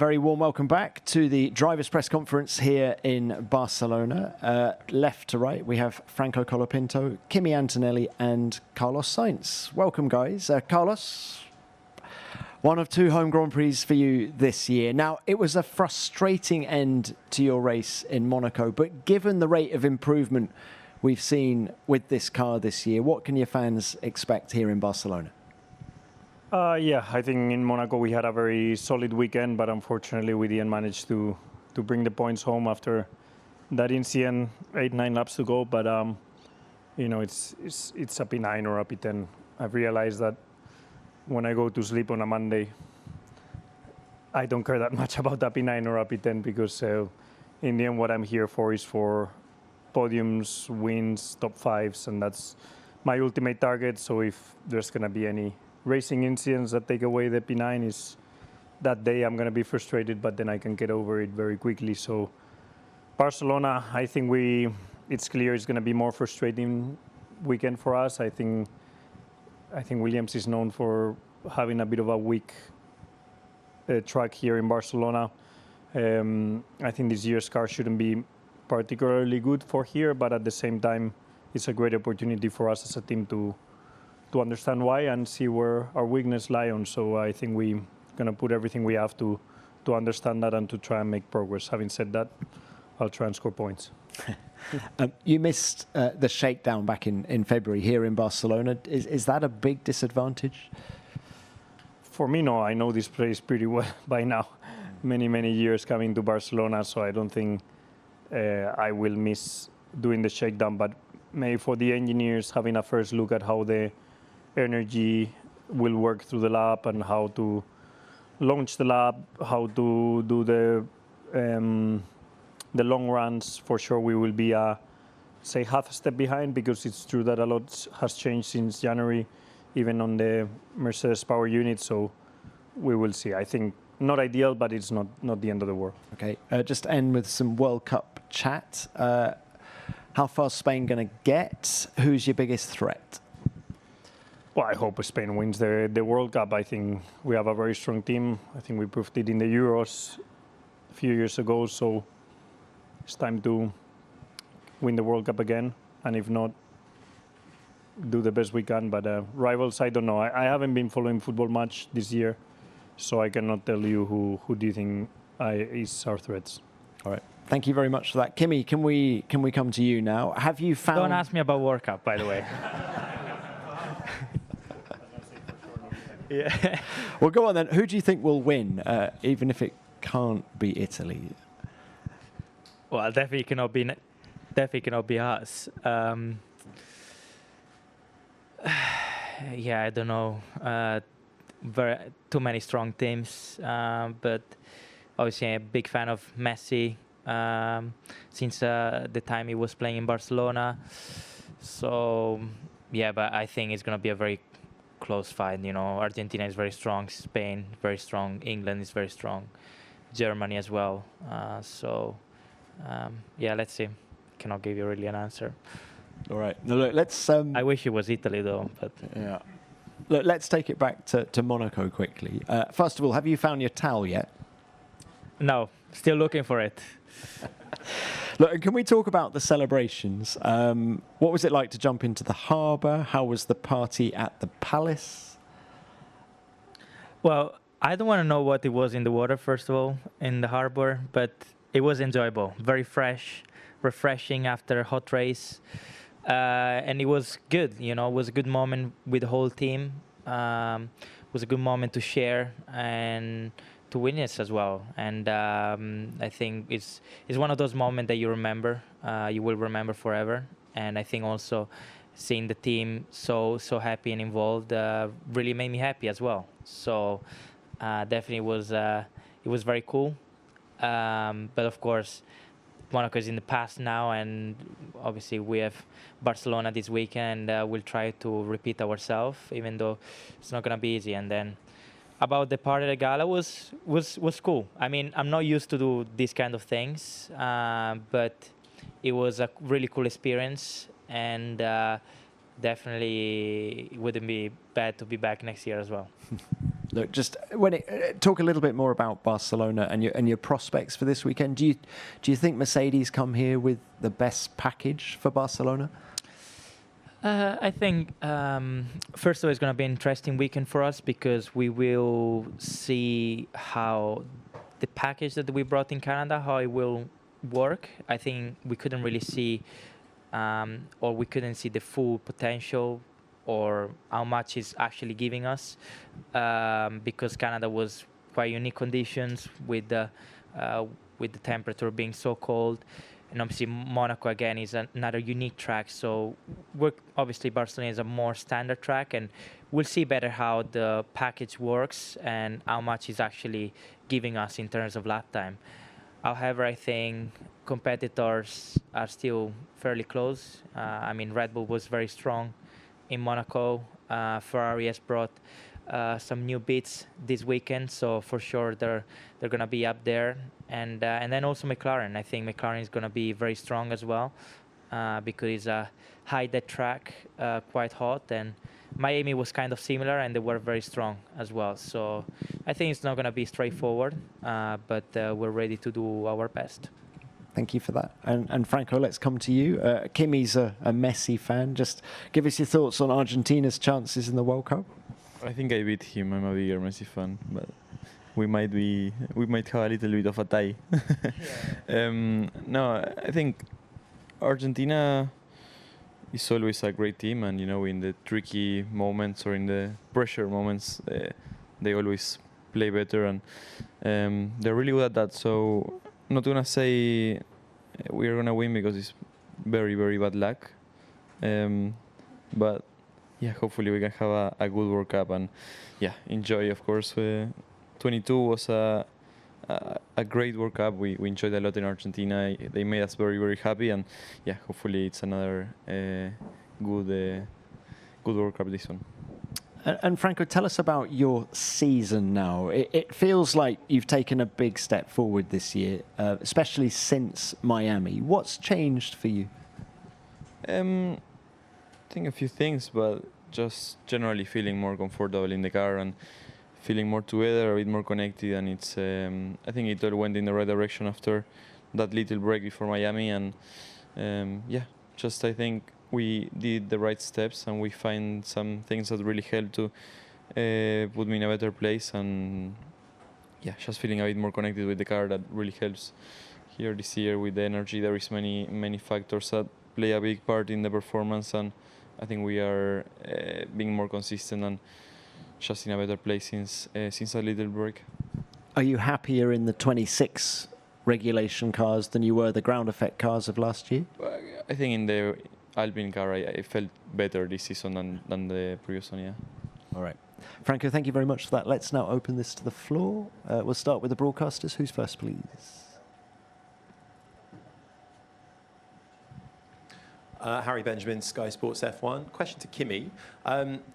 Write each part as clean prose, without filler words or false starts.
very warm welcome back to the drivers' press conference here in Barcelona. Left to right, we have Franco Colapinto, Kimi Antonelli and Carlos Sainz. Welcome, guys. Carlos, one of two home Grand Prix for you this year. Now, it was a frustrating end to your race in Monaco, but given the rate of improvement we've seen with this car this year, what can your fans expect here in Barcelona? Yeah, I think in Monaco we had a very solid weekend, but unfortunately we didn't manage to bring the points home after that incident, 8-9 laps to go. But you know, it's a P9 or a P10. I've realized that when I go to sleep on a Monday, I don't care that much about a P9 or a P10 because in the end what I'm here for is for podiums, wins, top fives, and that's my ultimate target. So if there's going to be any racing incidents that take away the P9, is that day I'm going to be frustrated, but then I can get over it very quickly. So Barcelona, I think it's clear it's going to be more frustrating weekend for us. I think Williams is known for having a bit of a weak track here in Barcelona. I think this year's car shouldn't be particularly good for here, but at the same time, it's a great opportunity for us as a team to understand why and see where our weakness lie on. So I think we're going to put everything we have to understand that and to try and make progress. Having said that, I'll try and score points. You missed the shakedown back in February here in Barcelona. Is that a big disadvantage? For me, no. I know this place pretty well by now. Many years coming to Barcelona, so I don't think I will miss doing the shakedown. But maybe for the engineers, having a first look at how the energy will work through the lap and how to launch the lap, how to do the long runs. For sure we will be say half a step behind, because it's true that a lot has changed since January, even on the Mercedes power unit. So we will see. I think not ideal, but it's not the end of the world. Okay, just end with some World Cup chat. How far is Spain going to get? Who's your biggest threat? Well, I hope Spain wins the World Cup. I think we have a very strong team. I think we proved it in the Euros a few years ago. So it's time to win the World Cup again. And if not, do the best we can. But rivals, I don't know. I haven't been following football much this year, so I cannot tell you who do you think is our threats. All right. Thank you very much for that. Kimi, can we come to you now? Have you found... Don't ask me about World Cup, by the way. Yeah. Well, go on then. Who do you think will win, even if it can't be Italy? Well, definitely cannot be us. Yeah, I don't know. Too many strong teams, but obviously I'm a big fan of Messi since the time he was playing in Barcelona. So yeah, but I think it's gonna be a very close fight. You know, Argentina is very strong, Spain very strong, England is very strong, Germany as well. Yeah, let's see. Cannot give you really an answer. All right. Now, look, let's. I wish it was Italy though, but yeah. Look, let's take it back to Monaco quickly. First of all, have you found your towel yet? No, still looking for it. Look, can we talk about the celebrations? What was it like to jump into the harbour? How was the party at the palace? Well, I don't want to know what it was in the water, first of all, in the harbour, but it was enjoyable, very fresh, refreshing after a hot race. And it was good, you know, it was a good moment with the whole team. It was a good moment to share and to witness as well. And I think it's one of those moments that you remember, you will remember forever. And I think also seeing the team so happy and involved really made me happy as well. So definitely it was very cool. But of course, Monaco is in the past now, and obviously we have Barcelona this weekend. We'll try to repeat ourselves, even though it's not going to be easy. And then about the party at the gala was cool. I mean, I'm not used to do these kind of things, but it was a really cool experience, and definitely it wouldn't be bad to be back next year as well. Look, just talk a little bit more about Barcelona and your prospects for this weekend. Do you think Mercedes come here with the best package for Barcelona? I think first of all, it's going to be an interesting weekend for us because we will see how the package that we brought in Canada, how it will work. I think we couldn't really see, or we couldn't see the full potential or how much it's actually giving us because Canada was quite unique conditions with the temperature being so cold. And obviously Monaco again is another unique track. So obviously Barcelona is a more standard track, and we'll see better how the package works and how much it's actually giving us in terms of lap time. However, I think competitors are still fairly close. I mean, Red Bull was very strong in Monaco. Ferrari has brought some new bits this weekend, so for sure they're going to be up there. And then also McLaren. I think McLaren is going to be very strong as well because it's a high dead track, quite hot, and Miami was kind of similar and they were very strong as well. So I think it's not going to be straightforward, but we're ready to do our best. Thank you for that. And Franco, let's come to you. Kimi's a Messi fan. Just give us your thoughts on Argentina's chances in the World Cup. I think I beat him. I'm a bigger Messi fan, but we might have a little bit of a tie. No, I think Argentina is always a great team, and in the tricky moments or in the pressure moments, they always play better, and they're really good at that. So I'm not gonna say we are gonna win because it's very, very bad luck, but yeah, hopefully we can have a good World Cup and enjoy. Of course, 22 was a great World Cup. We enjoyed a lot in Argentina. They made us very, very happy, and hopefully it's another good World Cup this one. And Franco, tell us about your season now. It feels like you've taken a big step forward this year, especially since Miami. What's changed for you? I think a few things, but just generally feeling more comfortable in the car and feeling more together, a bit more connected, and it's. I think it all went in the right direction after that little break before Miami, and just I think we did the right steps and we find some things that really helped to put me in a better place, and just feeling a bit more connected with the car that really helps here this year with the energy. There is many factors that play a big part in the performance, and I think we are being more consistent and just in a better place since a little break. Are you happier in the 26 regulation cars than you were the ground effect cars of last year? I think in the Alpine car I felt better this season than the previous one, yeah. All right. Franco, thank you very much for that. Let's now open this to the floor. We'll start with the broadcasters. Who's first, please? Harry Benjamin, Sky Sports F1. Question to Kimi.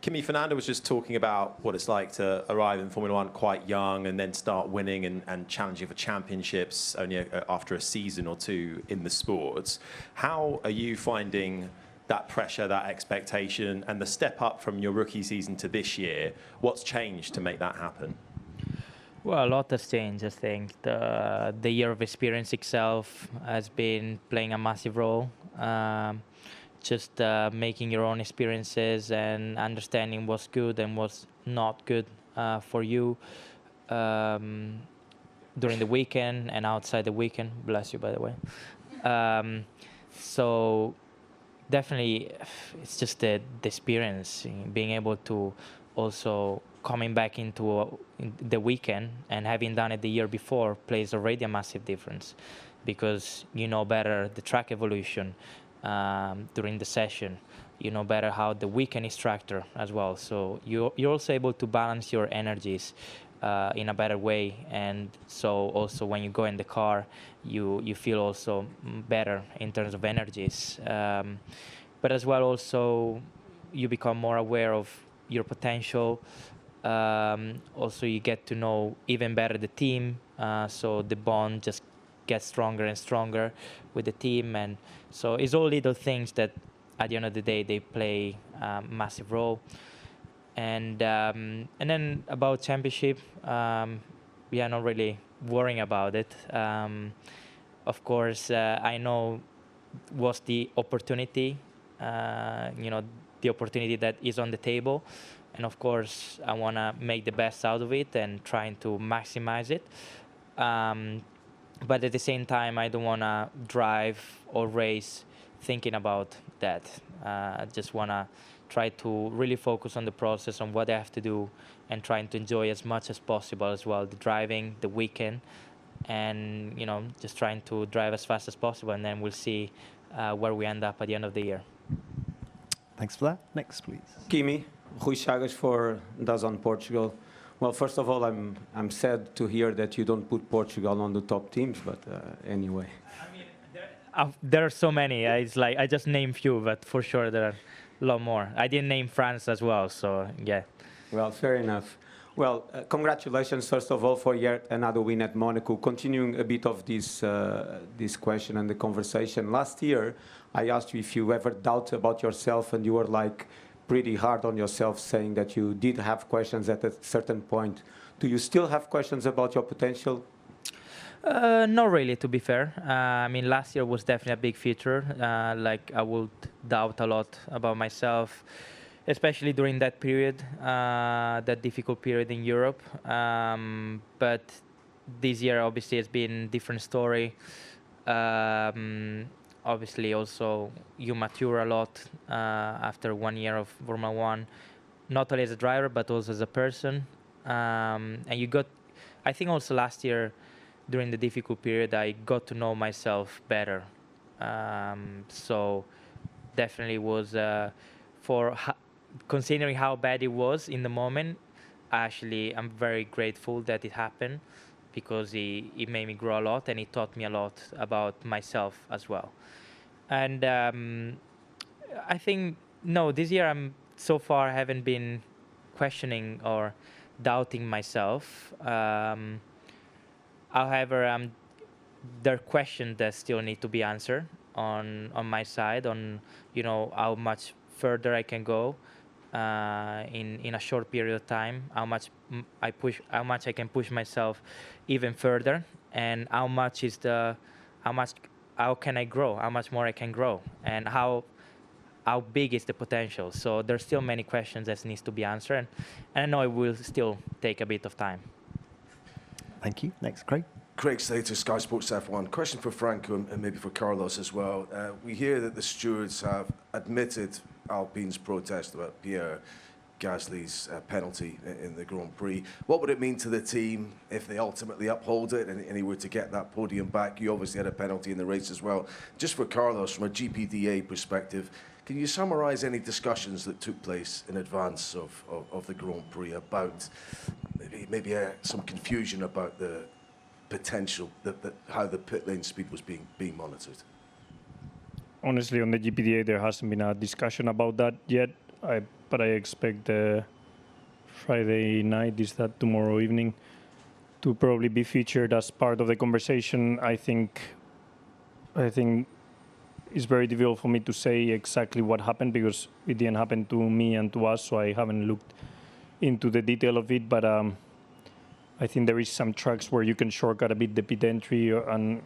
Kimi, Fernando was just talking about what it's like to arrive in Formula One quite young and then start winning and challenging for championships only after a season or two in the sports. How are you finding that pressure, that expectation, and the step up from your rookie season to this year? What's changed to make that happen? Well, a lot has changed, I think. The year of experience itself has been playing a massive role. Just making your own experiences and understanding what's good and what's not good for you during the weekend and outside the weekend. Bless you, by the way. So definitely, it's just the experience, being able to also coming back into the weekend and having done it the year before plays already a massive difference because you know better the track evolution during the session. You know better how the weekend is structured as well. So you're also able to balance your energies in a better way. And so also when you go in the car, you feel also better in terms of energies. But as well also you become more aware of your potential. Also you get to know even better the team. So the bond just gets stronger and stronger with the team, and so it's all little things that at the end of the day they play a massive role. And then about championship, we are not really worrying about it. Of course, I know was the opportunity, the opportunity that is on the table. And of course, I want to make the best out of it and trying to maximize it. But at the same time, I don't want to drive or race thinking about that. I just want to try to really focus on the process, on what I have to do, and trying to enjoy as much as possible as well, the driving, the weekend, and just trying to drive as fast as possible, and then we'll see where we end up at the end of the year. Thanks for that. Next, please. Kimi, Rui Chagas for DAZN Portugal. Well, first of all, I'm sad to hear that you don't put Portugal on the top teams, but anyway. I mean, there are so many. It's like I just named few, but for sure there are a lot more. I didn't name France as well, so yeah. Well, fair enough. Well, congratulations, first of all, for yet another win at Monaco. Continuing a bit of this question and the conversation. Last year, I asked you if you ever doubt about yourself, and you were like pretty hard on yourself, saying that you did have questions at a certain point. Do you still have questions about your potential? Not really, to be fair. I mean, last year was definitely a big feature. Like I would doubt a lot about myself, especially during that period, that difficult period in Europe. But this year, obviously, it's been a different story. Obviously, also, you mature a lot after 1 year of Formula One, not only as a driver, but also as a person. And you got, I think also last year, during the difficult period, I got to know myself better. So definitely was, considering how bad it was in the moment, actually, I'm very grateful that it happened, because it made me grow a lot, and it taught me a lot about myself as well. And I think, no, this year so far haven't been questioning or doubting myself. However, there are questions that still need to be answered on my side, on how much further I can go in a short period of time, how much I can push myself even further, and how can I grow, how much more I can grow, and how big is the potential. So there's still many questions that needs to be answered, and I know it will still take a bit of time. Thank you. Next, Craig. Craig Slater, Sky Sports F1. Question for Franco and maybe for Carlos as well. We hear that the stewards have admitted Alpine's protest about Pierre Gasly's penalty in the Grand Prix. What would it mean to the team if they ultimately uphold it and he were to get that podium back? You obviously had a penalty in the race as well. Just for Carlos, from a GPDA perspective, can you summarise any discussions that took place in advance of the Grand Prix about maybe some confusion about the potential, how the pit lane speed was being monitored? Honestly, on the GPDA, there hasn't been a discussion about that yet. But I expect Friday night, is that tomorrow evening, to probably be featured as part of the conversation. I think it's very difficult for me to say exactly what happened, because it didn't happen to me and to us, so I haven't looked into the detail of it. But I think there is some tracks where you can shortcut a bit the pit entry, and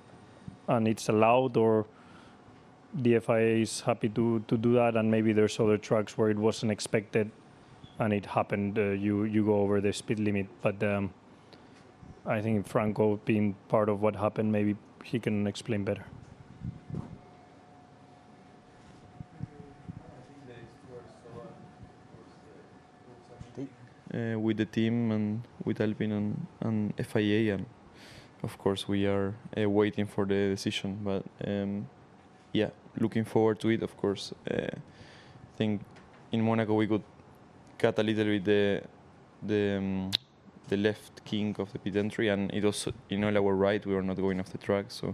it's allowed, or the FIA is happy to do that, and maybe there's other tracks where it wasn't expected and it happened, you go over the speed limit. But I think Franco, being part of what happened, maybe he can explain better. With the team and with Alpine and FIA, and of course we are waiting for the decision, but yeah, looking forward to it, of course. I think in Monaco we could cut a little bit the left king of the pit entry, and it also, our right, we were not going off the track, so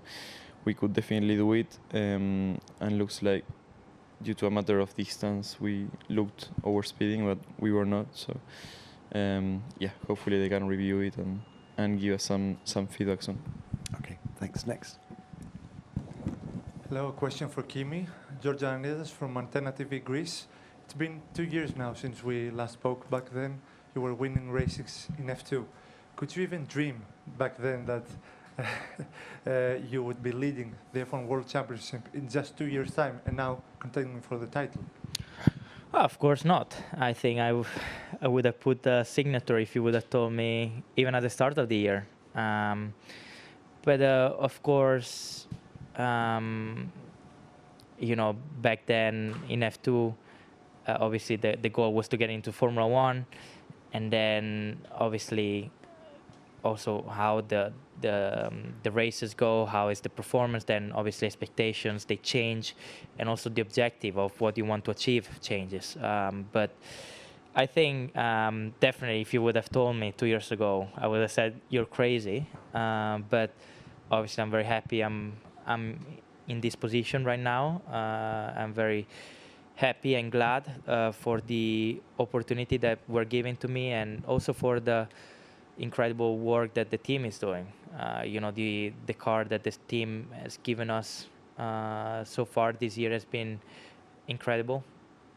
we could definitely do it. And looks like, due to a matter of distance, we looked overspeeding, but we were not. So yeah, hopefully they can review it and give us some feedback soon. Okay, thanks. Next. Hello, a question for Kimi. George Anidas from Antenna TV Greece. It's been 2 years now since we last spoke. Back then, you were winning races in F2. Could you even dream back then that you would be leading the F1 World Championship in just 2 years' time and now contending for the title? Of course not. I think I would have put a signature if you would have told me even at the start of the year. But of course, you know, back then in F2, obviously the goal was to get into Formula One, and then obviously also how the races go, how is the performance, then obviously expectations, they change, and also the objective of what you want to achieve changes. But I think definitely if you would have told me 2 years ago, I would have said you're crazy. But obviously I'm very happy I'm in this position right now. I'm very happy and glad for the opportunity that were given to me, and also for the incredible work that the team is doing. You know, the car that this team has given us so far this year has been incredible,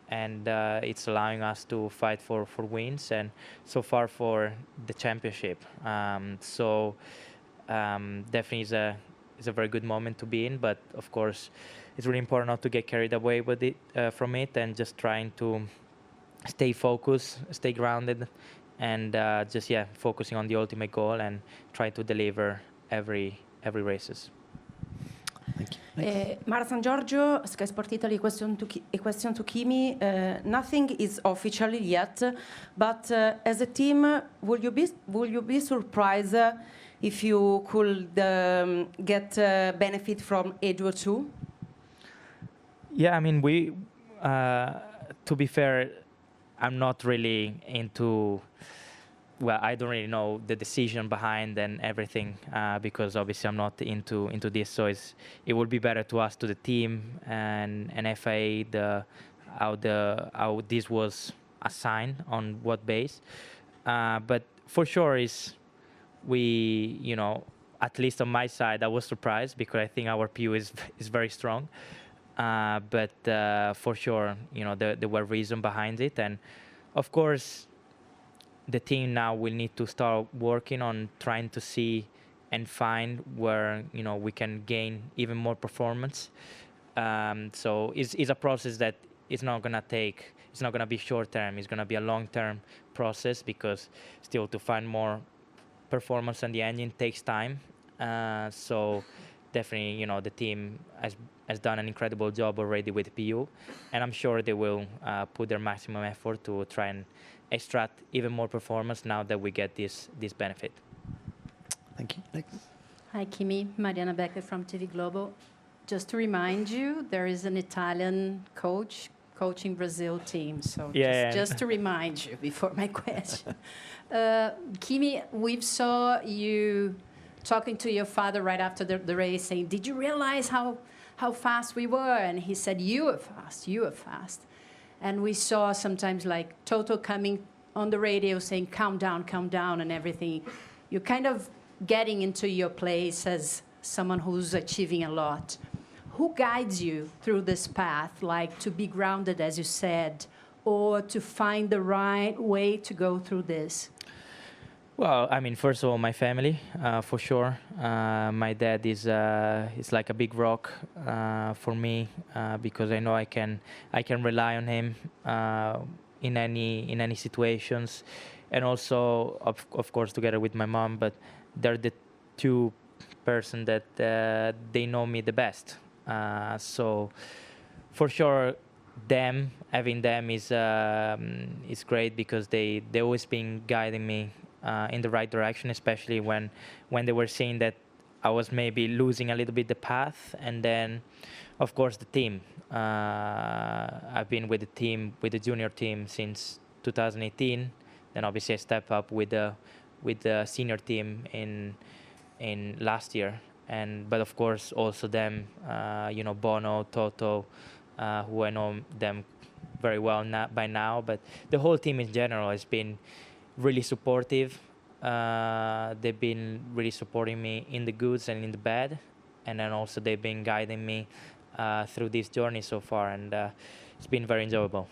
and it's allowing us to fight for wins, and so far for the championship. So definitely is a very good moment to be in, but of course it's really important not to get carried away with it from it, and just trying to stay focused, stay grounded, and just focusing on the ultimate goal and try to deliver every races. Mara San Giorgio, Sky Sport Italy, a question to Kimi. Nothing is official yet, but as a team, will you be surprised if you could get benefit from Edo too? Yeah, I mean, to be fair, I'm not really into, well, I don't really know the decision behind and everything, because obviously I'm not into this. So it would be better to ask to the team and FIA how this was assigned, on what base. But for sure at least on my side, I was surprised, because I think our PU is very strong. But for sure, there were reasons behind it, and of course, the team now will need to start working on trying to see and find where we can gain even more performance. So it's a process that is not gonna take. It's not gonna be short term. It's gonna be a long term process, because still to find more performance on the engine takes time. So definitely, the team has done an incredible job already with PU, and I'm sure they will put their maximum effort to try and extract even more performance now that we get this benefit. Thank you. Next. Hi, Kimi. Mariana Becker from TV Globo. Just to remind you, there is an Italian coach coaching Brazil team. So just to remind you before my question. Kimi, we saw you talking to your father right after the race, saying, "Did you realize how fast we were?" And he said, "You were fast, you were fast." And we saw sometimes like Toto coming on the radio saying, calm down and everything. You're kind of getting into your place as someone who's achieving a lot. Who guides you through this path, like to be grounded, as you said, or to find the right way to go through this? Well, I mean, first of all, my family, for sure. My dad is like a big rock for me, because I know I can rely on him in any situations, and also of course together with my mom. But they're the two person that they know me the best. So for sure, having them is great, because they always been guiding me in the right direction, especially when they were seeing that I was maybe losing a little bit the path. And then, of course, the team. I've been with the team, with the junior team, since 2018. Then obviously I stepped up with the senior team in last year. But of course also them, Bono, Toto, who I know them very well by now. But the whole team in general has been really supportive. They've been really supporting me in the goods and in the bad, and then also they've been guiding me through this journey so far, and it's been very enjoyable.